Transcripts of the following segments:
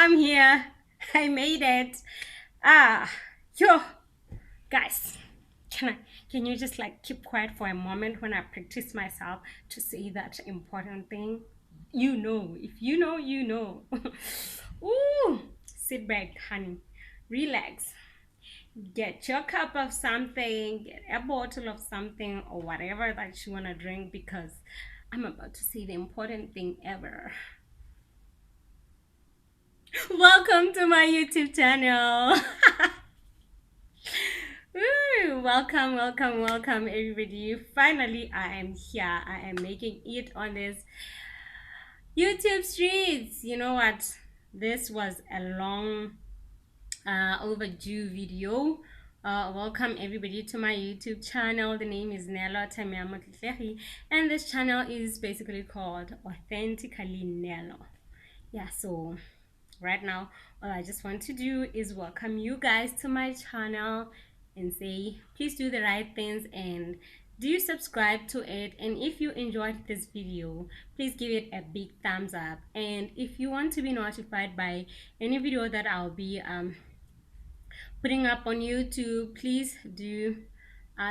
I'm here. I made it. Ah, yo, guys, can I? Can you just like keep quiet for a moment when I practice myself to say that important thing? You know, if you know, you know. Ooh, sit back, honey. Relax. Get your cup of something, get a bottle of something, or whatever that you want to drink because I'm about to say the important thing ever. Welcome to my YouTube channel. Woo, welcome, welcome, welcome, everybody. Finally, I am here. I am making it on this YouTube streets. You know what? This was a long overdue video. Welcome everybody to my YouTube channel. The name is Nelo Tamiamotlehi, and this channel is basically called Authentically Nelo. Yeah, so right now all I just want to do is welcome you guys to my channel and say please do the right things and do subscribe to it, and if you enjoyed this video please give it a big thumbs up, and if you want to be notified by any video that I'll be putting up on YouTube, please do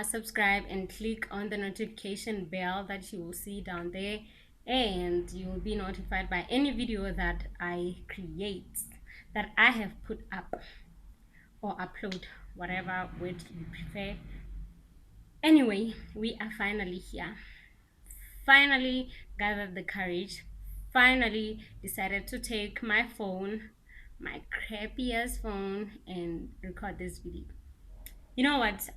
subscribe and click on the notification bell that you will see down there, and you will be notified by any video that I create, that I have put up or upload, whatever word you prefer. Anyway, we are finally here. Finally gathered the courage. Finally decided to take my phone, my crappy ass phone, and record this video. You know what?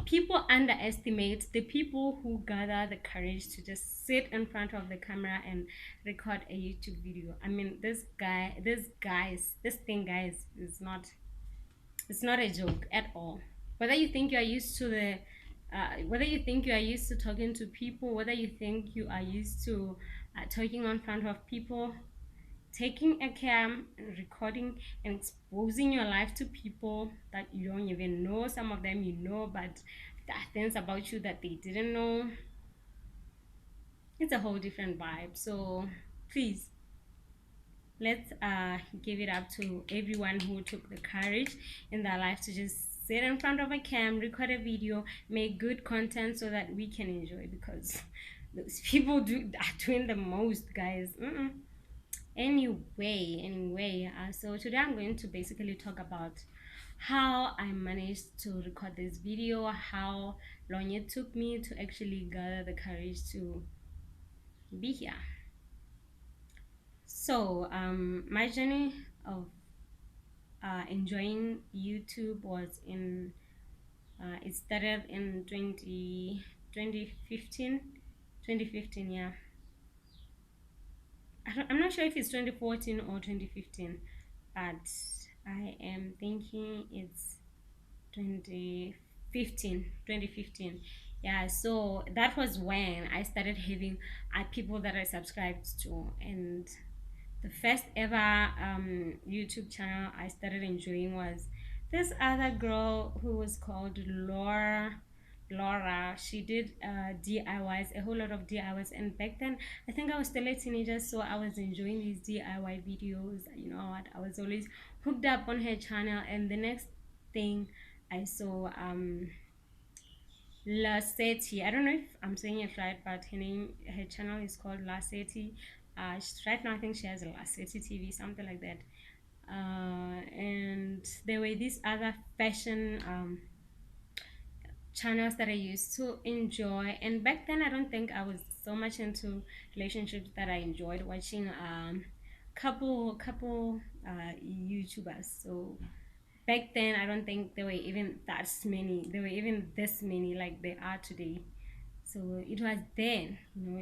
People underestimate the people who gather the courage to just sit in front of the camera and record a YouTube video. I mean, this thing, guys, is not. It's not a joke at all. Whether you think you are used to whether you think you are used to talking to people, whether you think you are used to talking in front of people, taking a cam and recording and exposing your life to people that you don't even know, some of them you know, but there are things about you that they didn't know. It's a whole different vibe. So please, let's give it up to everyone who took the courage in their life to just sit in front of a cam, record a video, make good content so that we can enjoy, because those people are doing the most, guys. Anyway, so today I'm going to basically talk about how I managed to record this video, how long it took me to actually gather the courage to be here. So my journey of enjoying YouTube was it started in 2015, yeah. I'm not sure if it's 2014 or 2015, but I am thinking it's 2015. Yeah, so that was when I started having people that I subscribed to, and the first ever YouTube channel I started enjoying was this other girl who was called Laura. She did DIYs, a whole lot of DIYs, and back then I think I was still a teenager, so I was enjoying these DIY videos. You know what? I was always hooked up on her channel, and the next thing I saw Lasetti. I don't know if I'm saying it right, but her channel is called Lasetti. Right now I think she has a Lasetti TV, something like that. And there were these other fashion channels that I used to enjoy, and back then I don't think I was so much into relationships that I enjoyed watching couple YouTubers. So back then I don't think there were even this many like they are today. So it was then,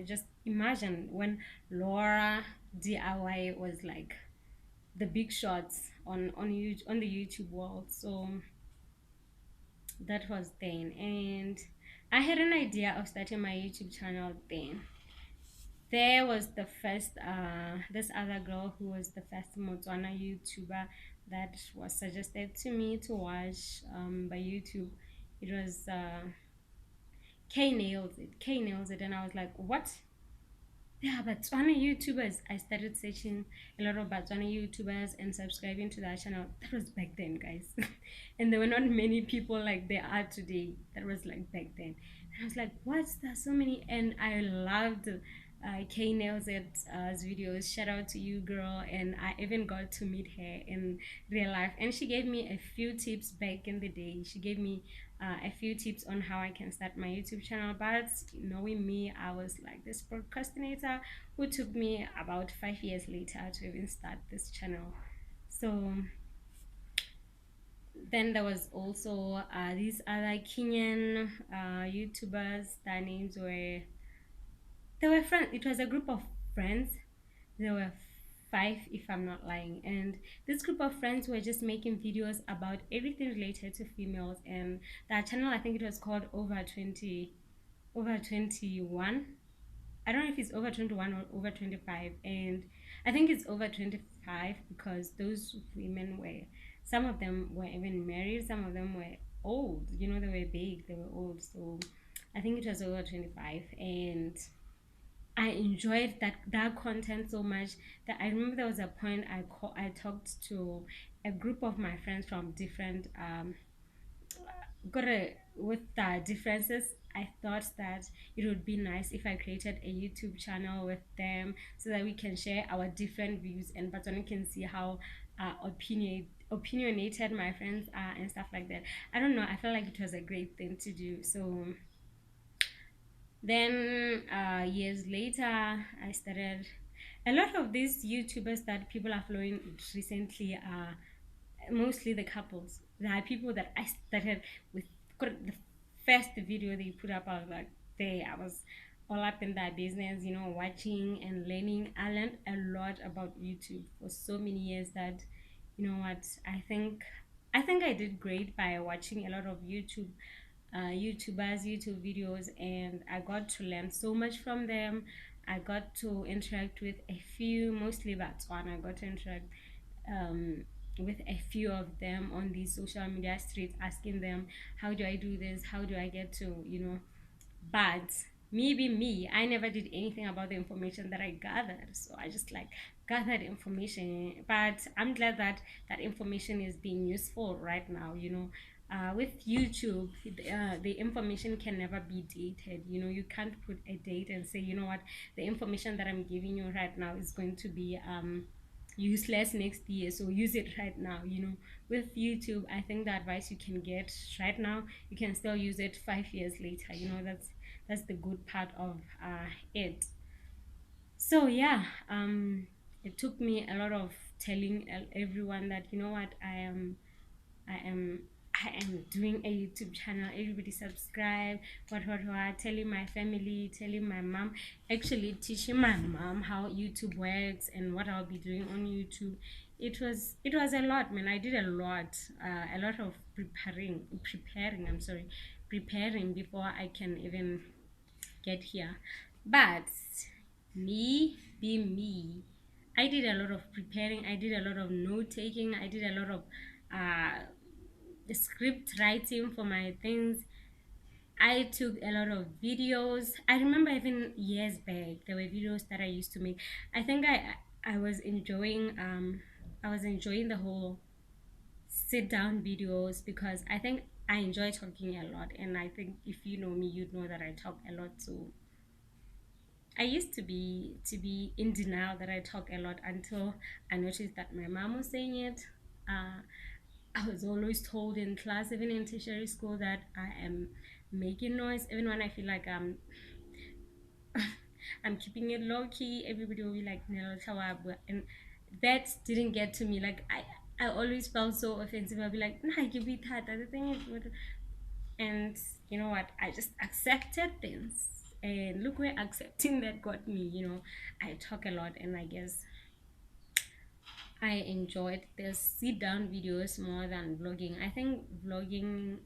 just imagine when Laura DIY was like the big shots on the YouTube world. So that was then, and I had an idea of starting my YouTube channel then. There was the first this other girl who was the first Motswana YouTuber that was suggested to me to watch by YouTube. It was K Nails It, and I was like, what? Yeah, Botswana YouTubers. I started searching a lot of Botswana YouTubers and subscribing to that channel. That was back then, guys. And there were not many people like there are today. That was like back then. And I was like, what? There's so many. And I loved K Nails videos. Shout out to you, girl. And I even got to meet her in real life. And she gave me a few tips back in the day. She gave me a few tips on how I can start my YouTube channel. But knowing me, I was like this procrastinator who took me about 5 years later to even start this channel. So then there was also these other Kenyan YouTubers. Their names were, they were friends. It was a group of friends. There were five, if I'm not lying, and this group of friends were just making videos about everything related to females. And that channel, I think it was called over 21. I don't know if it's over 21 or over 25, and I think it's over 25 because those women were, some of them were even married, some of them were old, you know, they were big, they were old. So I think it was over 25, and I enjoyed that content so much that I remember there was a point I talked to a group of my friends from different got a with the differences. I thought that it would be nice if I created a YouTube channel with them so that we can share our different views and but one can see how opinionated my friends are and stuff like that. I don't know, I felt like it was a great thing to do. So then years later, I started, a lot of these YouTubers that people are following recently are mostly the couples. There are people that I started with. The first video they put up, I was like, there, I was all up in that business, you know, watching and learning. I learned a lot about YouTube for so many years that, you know what, I think I did great by watching a lot of YouTubers, YouTube videos, and I got to learn so much from them. I got to interact with a few, mostly that's one. I got to interact um, with a few of them on these social media streets, asking them, how do I do this? How do I get to, you know, but me, I never did anything about the information that I gathered. So I just like gathered information. But I'm glad that that information is being useful right now, you know. With YouTube, the information can never be dated. You know, you can't put a date and say, you know what, the information that I'm giving you right now is going to be useless next year, so use it right now. You know, with YouTube, I think the advice you can get right now, you can still use it 5 years later. You know, that's the good part of it. So yeah, it took me a lot of telling everyone that, you know what, I am I am doing a YouTube channel. Everybody subscribe. What? Telling my family, telling my mom, actually teaching my mom how YouTube works and what I'll be doing on YouTube. It was a lot, man. I did a lot of preparing. I'm sorry, preparing before I can even get here. But me being me, I did a lot of preparing. I did a lot of note taking. I did a lot of script writing for my things. I took a lot of videos. I remember even years back there were videos that I used to make. I think I was enjoying the whole sit down videos because I think I enjoy talking a lot, and I think if you know me you'd know that I talk a lot. So I used to be in denial that I talk a lot until I noticed that my mom was saying it. Uh, I was always told in class, even in tertiary school, that I am making noise. Even when I feel like I'm keeping it low key, everybody will be like, "No, Tawa," and that didn't get to me. Like I always felt so offensive. I'd be like, "Nah, give me that." The thing is, and you know what? I just accepted things, and look where accepting that got me. You know, I talk a lot, and I guess I enjoyed the sit down videos more than vlogging. I think vlogging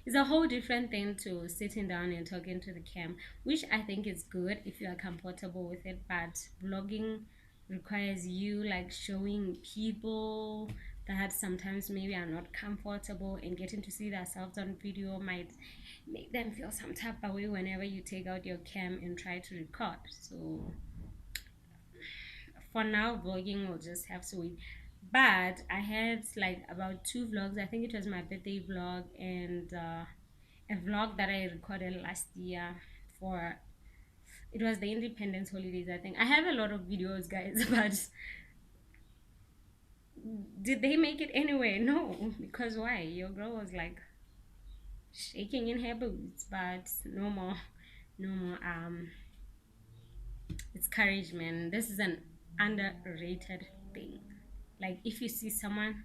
is a whole different thing to sitting down and talking to the cam, which I think is good if you are comfortable with it. But vlogging requires you like showing people that sometimes maybe are not comfortable, and getting to see themselves on video might make them feel some type of way whenever you take out your cam and try to record. So for now, vlogging will just have to wait. But I had like about two vlogs. I think it was my birthday vlog and a vlog that I recorded last year for, it was the Independence holidays. I think I have a lot of videos, guys, but did they make it anyway? No, because why? Your girl was like shaking in her boots, but no more, no more. It's courage, man. This is an underrated thing. Like if you see someone,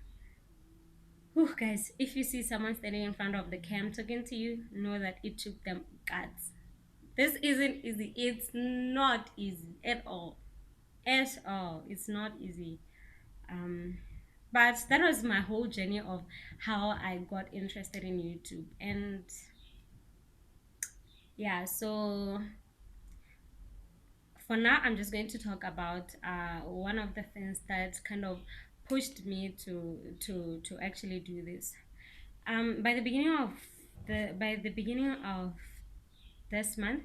whew, guys, if you see someone standing in front of the cam talking to you, know that it took them guts. This isn't easy. It's not easy at all. At all. It's not easy. Um, but that was my whole journey of how I got interested in YouTube. And yeah, so for now, I'm just going to talk about one of the things that kind of pushed me to actually do this. By the beginning of this month,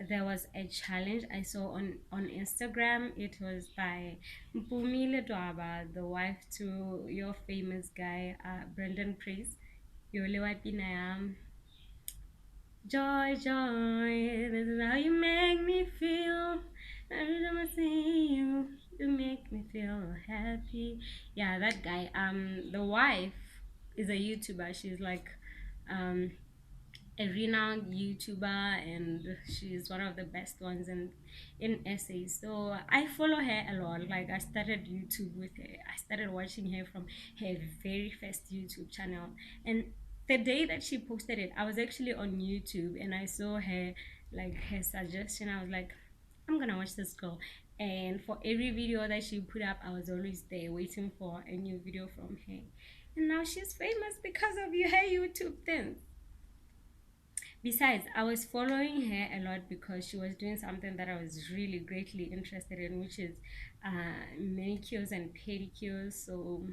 there was a challenge I saw on Instagram. It was by Mpumile Dwaba, the wife to your famous guy, Brendan Priest. Yole Wapinayam. Joy, joy, this is how you make me feel. Every time I see you, you make me feel happy. Yeah, that guy. The wife is a YouTuber. She's like, um, a renowned YouTuber, and she's one of the best ones in SA. So I follow her a lot. Like I started YouTube with her. I started watching her from her very first YouTube channel. And the day that she posted it, I was actually on YouTube and I saw her, like her suggestion. I was like, I'm gonna watch this girl. And for every video that she put up, I was always there waiting for a new video from her. And now she's famous because of her YouTube thing. Besides, I was following her a lot because she was doing something that I was really greatly interested in, which is manicures and pedicures. So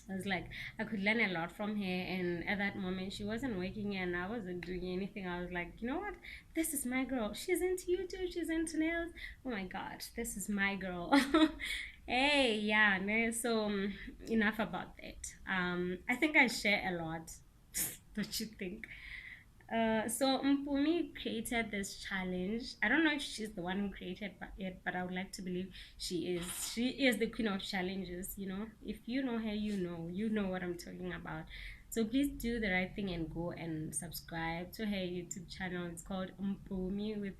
I was like, I could learn a lot from her. And at that moment, she wasn't working and I wasn't doing anything. I was like, you know what? This is my girl. She's into YouTube, she's into nails. Oh my God, this is my girl. Hey, yeah, no, so enough about that. I think I share a lot. Don't you think? So Mpumi created this challenge. I don't know if she's the one who created it, but I would like to believe she is. She is the queen of challenges. You know, if you know her, you know what I'm talking about. So please do the right thing and go and subscribe to her YouTube channel. It's called Mpumi with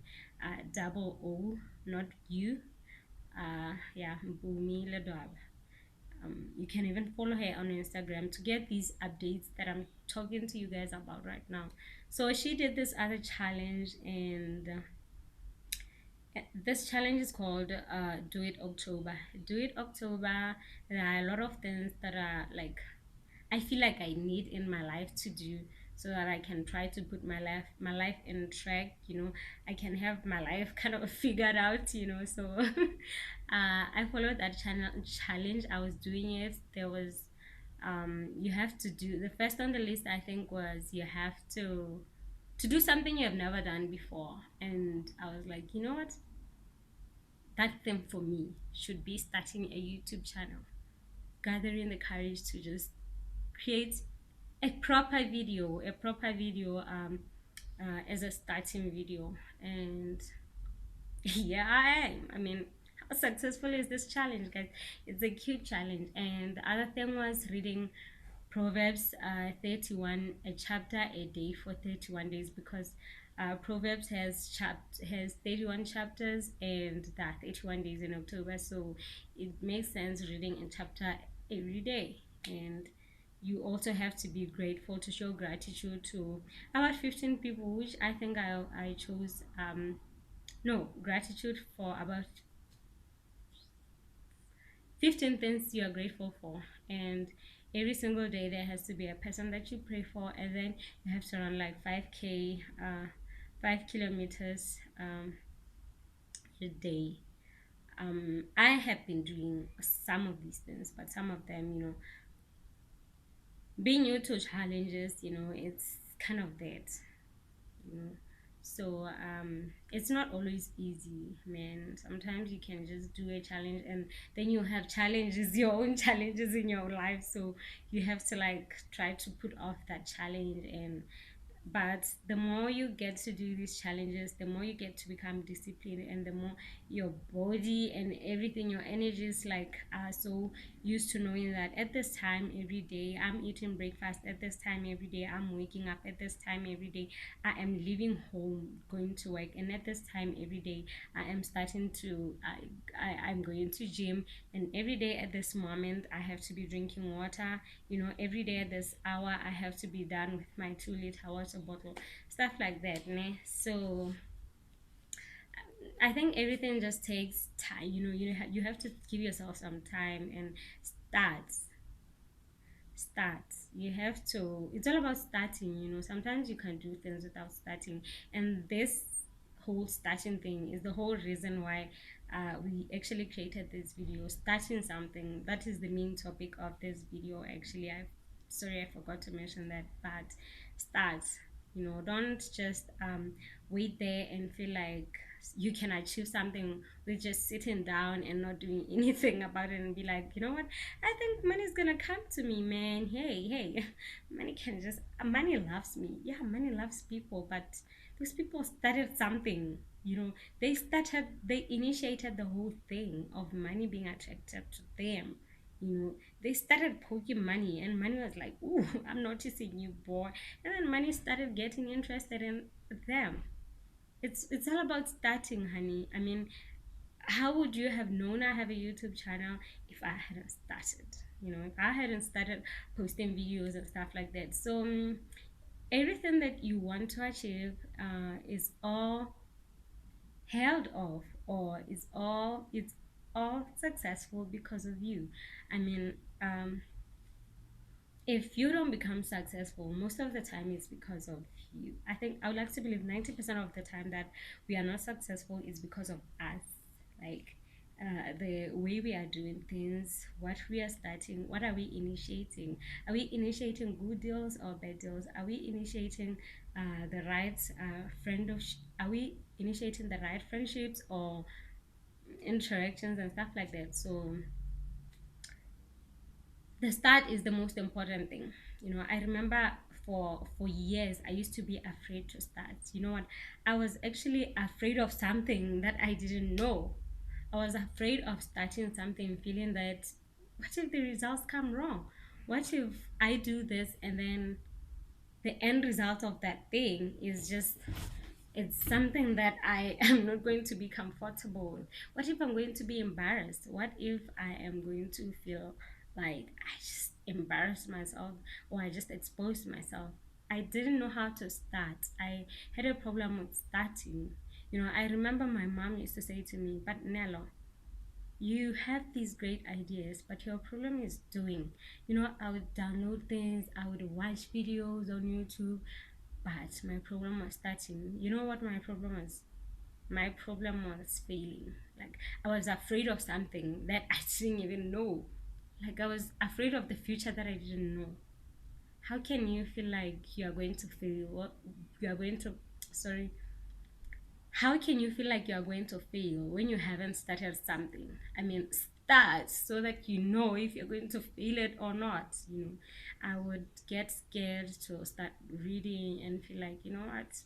double O, not U. Yeah, Mpumi Ledwab. You can even follow her on Instagram to get these updates that I'm talking to you guys about right now. So she did this other challenge, and this challenge is called Do It October. Do It October. There are a lot of things that are like I feel like I need in my life to do so that I can try to put my life in track, I can have my life kind of figured out, so I followed that challenge. I was doing it. There was you have to do the first on the list. I think was you have to do something you have never done before, and I was like, you know what, that thing for me should be starting a YouTube channel, gathering the courage to just create a proper video as a starting video. And yeah, I mean, how successful is this challenge, guys? It's a cute challenge. And the other thing was reading Proverbs 31, a chapter a day for 31 days, because Proverbs has 31 chapters and there are 31 days in October, so it makes sense reading a chapter every day. And you also have to be grateful, to show gratitude to about 15 people, which I think I chose no, gratitude for about 15 things you are grateful for. And every single day there has to be a person that you pray for, and then you have to run like 5k 5 kilometers a day. I have been doing some of these things, but some of them, being new to challenges, it's kind of that, you know. So it's not always easy, man. Sometimes you can just do a challenge and then you have challenges, your own challenges in your life. So you have to like try to put off that challenge. And but the more you get to do these challenges, the more you get to become disciplined, and the more your body and everything, your energy is like are so used to knowing that at this time every day I'm eating breakfast, at this time every day I'm waking up, at this time every day I am leaving home going to work, and at this time every day I am starting to I'm going to gym, and every day at this moment I have to be drinking water. Every day at this hour I have to be done with my 2 liter water bottle, stuff like that, ne? So I think everything just takes time. You have to give yourself some time and start start. You have to, it's all about starting. Sometimes you can do things without starting, and this whole starting thing is the whole reason why we actually created this video. Starting something, that is the main topic of this video. Actually, I sorry I forgot to mention that, but start. Don't just wait there and feel like you can achieve something with just sitting down and not doing anything about it, and be like, you know what, I think money's gonna come to me, man. Hey, money can just, money loves me. Yeah, money loves people, but those people started something. They initiated the whole thing of money being attracted to them. They started poking money, and money was like, "Ooh, I'm noticing you, boy." And then money started getting interested in them. It's all about starting, honey. I mean, how would you have known I have a YouTube channel if I hadn't started? If I hadn't started posting videos and stuff like that. So everything that you want to achieve is all held off, or it's all successful because of you. I mean, if you don't become successful, most of the time it's because of you. I think I would like to believe 90% of the time that we are not successful is because of us. Like the way we are doing things, what we are starting, what are we initiating? Are we initiating good deals or bad deals? Are we initiating the right friend of? Are we initiating the right friendships or interactions and stuff like that? So the start is the most important thing. I remember for years I used to be afraid to start. You know what, I was actually afraid of something that I didn't know. I was afraid of starting something, feeling that what if the results come wrong, what if I do this and then the end result of that thing is just, it's something that I am not going to be comfortable with. What if I'm going to be embarrassed? What if I am going to feel like I just embarrassed myself, or I just exposed myself? I didn't know how to start. I had a problem with starting. I remember my mom used to say to me, "But Nello, you have these great ideas, but your problem is doing." I would download things, I would watch videos on YouTube, but my problem was starting. You know what my problem was? My problem was failing. Like, I was afraid of something that I didn't even know. Like, I was afraid of the future that I didn't know. How can you feel like you are going to fail? What you are going to, sorry, how can you feel like you are going to fail when you haven't started something? I mean, start so that you know if you're going to fail it or not. I would get scared to start reading and feel like, you know what,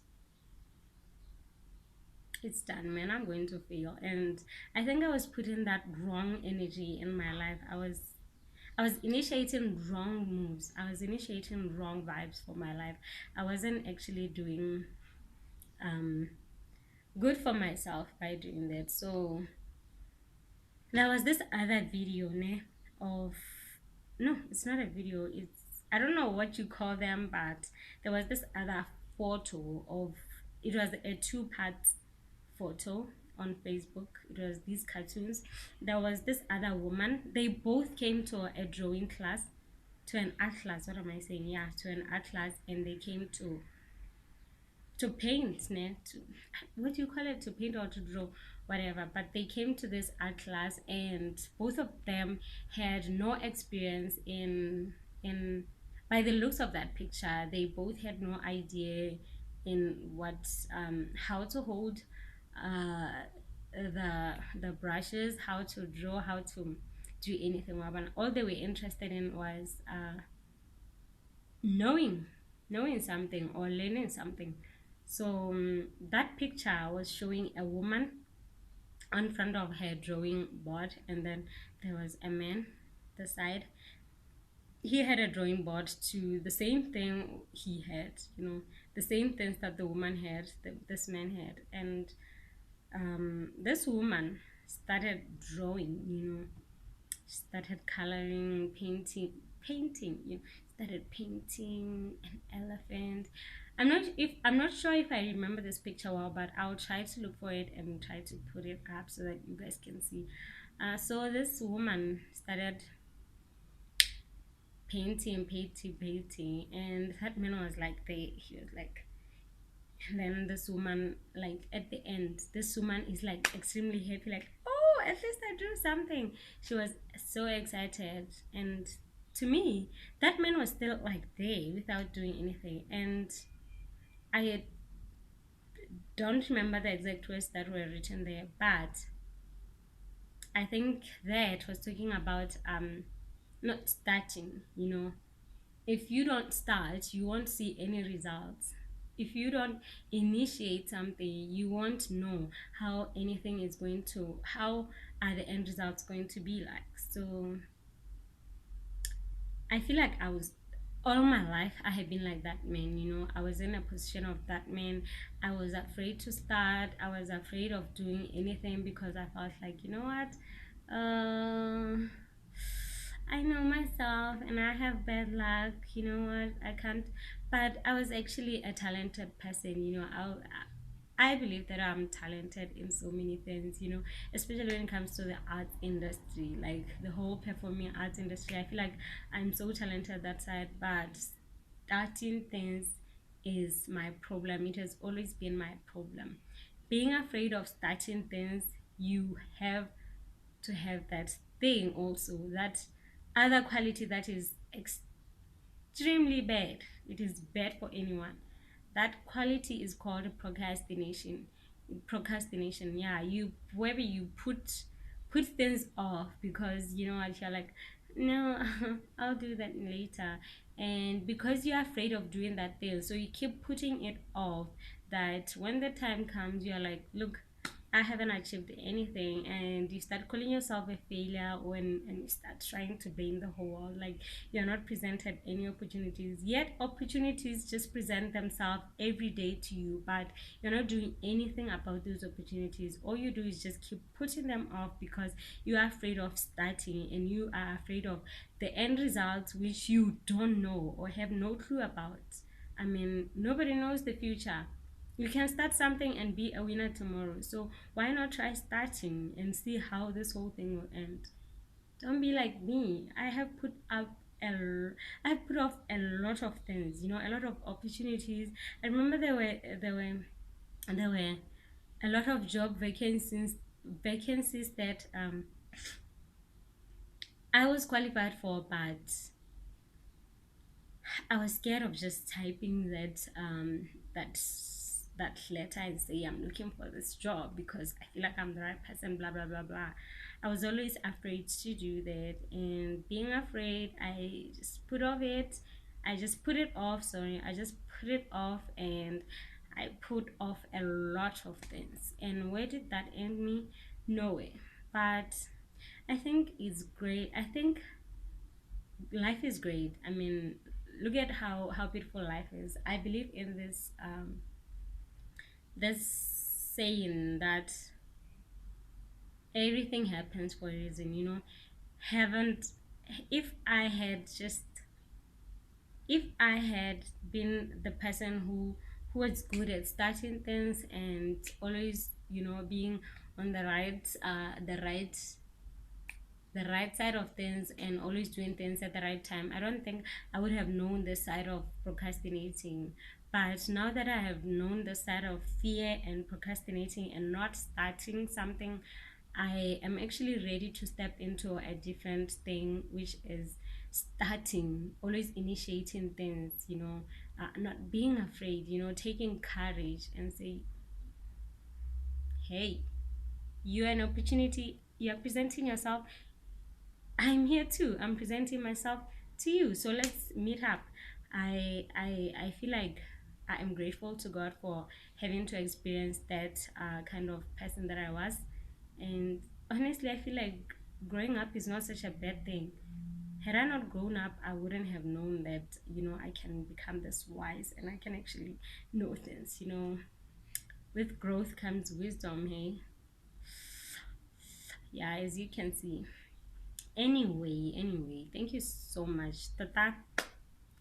it's done, man, I'm going to fail. And I think I was putting that wrong energy in my life. I was initiating wrong moves. I was initiating wrong vibes for my life. I wasn't actually doing um good for myself by doing that. So there was this other video, ne, of, no, it's not a video. It's, I don't know what you call them, but there was this other photo of, it was a two-part photo on Facebook. It was these cartoons. There was this other woman. They both came to a drawing class, to an art class. What am I saying? Yeah, to an art class, and they came to to paint, ne? What do you call it? To paint or to draw, whatever. But they came to this art class, and both of them had no experience in. By the looks of that picture, they both had no idea in what how to hold uh, the brushes, how to draw, how to do anything. All they were interested in was knowing knowing something or learning something. So that picture was showing a woman on front of her drawing board, and then there was a man the side. He had a drawing board to the same thing he had, the same things that the woman had, this man had. And this woman started drawing, started coloring, painting, started painting an elephant. I'm not sure if I remember this picture well, but I'll try to look for it and try to put it up so that you guys can see. So this woman started painting, and that man was like there. He was like, and then this woman, like at the end, this woman is like extremely happy, like, oh, at least I drew something. She was so excited. And to me, that man was still like there without doing anything. And I don't remember the exact words that were written there, but I think that was talking about not starting, if you don't start, you won't see any results. If you don't initiate something, you won't know how anything is going to, how are the end results going to be like. So I feel like all my life I had been like that man, I was in a position of that man. I was afraid to start, I was afraid of doing anything because I felt like, you know what, I know myself and I have bad luck, what, I can't. But I was actually a talented person, I believe that I'm talented in so many things, especially when it comes to the arts industry, like the whole performing arts industry. I feel like I'm so talented that side, but starting things is my problem. It has always been my problem. Being afraid of starting things, you have to have that thing also, that other quality that is extremely bad. It is bad for anyone. That quality is called procrastination. Yeah, you wherever you put things off because you know what, you're like, no, I'll do that later. And because you're afraid of doing that thing, so you keep putting it off, that when the time comes you're like, look, I haven't achieved anything, and you start calling yourself a failure when and you start trying to blame the whole world, like you're not presented any opportunities. Yet opportunities just present themselves every day to you, but you're not doing anything about those opportunities. All you do is just keep putting them off because you are afraid of starting, and you are afraid of the end results, which you don't know or have no clue about. I mean, nobody knows the future. You can start something and be a winner tomorrow. So why not try starting and see how this whole thing will end? Don't be like me. I have put off a lot of things, a lot of opportunities. I remember there were a lot of job vacancies that I was qualified for, but I was scared of just typing that letter and say I'm looking for this job because I feel like I'm the right person, blah blah blah blah. I was always afraid to do that, and being afraid, I just put off it. I just put it off. Sorry, I just put it off, and I put off a lot of things. And where did that end me? Nowhere. But I think it's great. I think life is great. I mean, look at how beautiful life is. I believe in this saying that everything happens for a reason. Haven't if I had just if I had been the person who was good at starting things and always being on the right side of things and always doing things at the right time, I don't think I would have known this side of procrastinating. But now that I have known the side of fear and procrastinating and not starting something, I am actually ready to step into a different thing, which is starting, always initiating things, not being afraid, taking courage and say, hey, you're an opportunity, you're presenting yourself. I'm here too. I'm presenting myself to you. So let's meet up. I feel like I am grateful to God for having to experience that kind of person that I was. And honestly, I feel like growing up is not such a bad thing. Had I not grown up, I wouldn't have known that, I can become this wise and I can actually know things, With growth comes wisdom, hey? Yeah, as you can see. Anyway, thank you so much. Tata,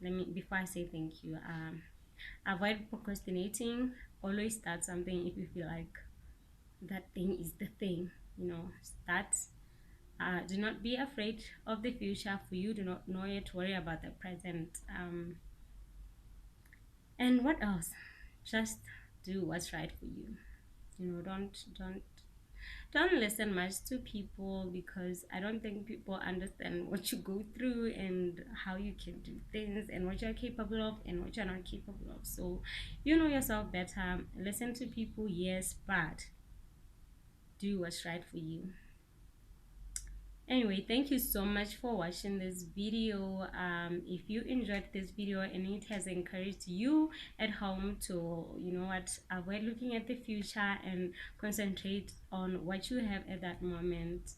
let me before I say thank you, avoid procrastinating. Always start something if you feel like that thing is the thing. Start. Do not be afraid of the future. For you do not know it. Worry about the present. And what else? Just do what's right for you. Don't listen much to people, because I don't think people understand what you go through and how you can do things and what you're capable of and what you're not capable of. So you know yourself better. Listen to people, yes, but do what's right for you. Anyway, thank you so much for watching this video. If you enjoyed this video and it has encouraged you at home to, avoid looking at the future and concentrate on what you have at that moment,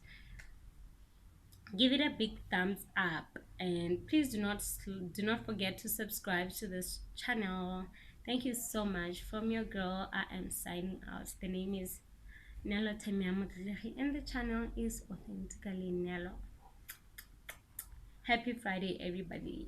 give it a big thumbs up, and please do not forget to subscribe to this channel. Thank you so much. From your girl, I am signing out. The name is Nelo Temiamutlehi and the channel is Authentically Nelo. Happy Friday, everybody.